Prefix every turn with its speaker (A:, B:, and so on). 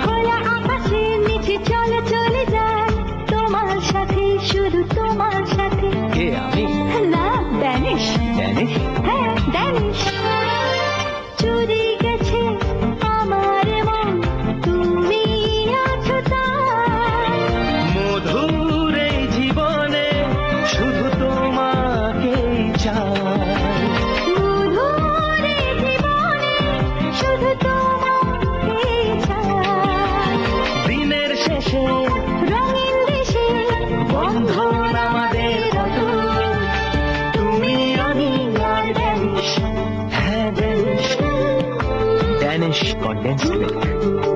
A: খোলা আকাশের নিচে চলে চলে যায় তোমার সাথে, শুধু তোমার সাথে।
B: কে আমি?
A: না, ড্যানিশ।
B: ড্যানিশ?
A: হ্যাঁ, ড্যানিশ। চুরি গেছে আমার মন, তুমি আছো তাই।
B: মধুর এই জীবনে শুধু তোমাকেই চাই।
A: মধুর এই জীবনে শুধু তোমাকেই চাই।
B: দিনের শেষে
A: রঙিন দেশে
B: বন্ধন আমাদের অটুট। তুমি আমি আর ড্যানিশ। হ্যাঁ, ড্যানিশ। Danish condensed milk.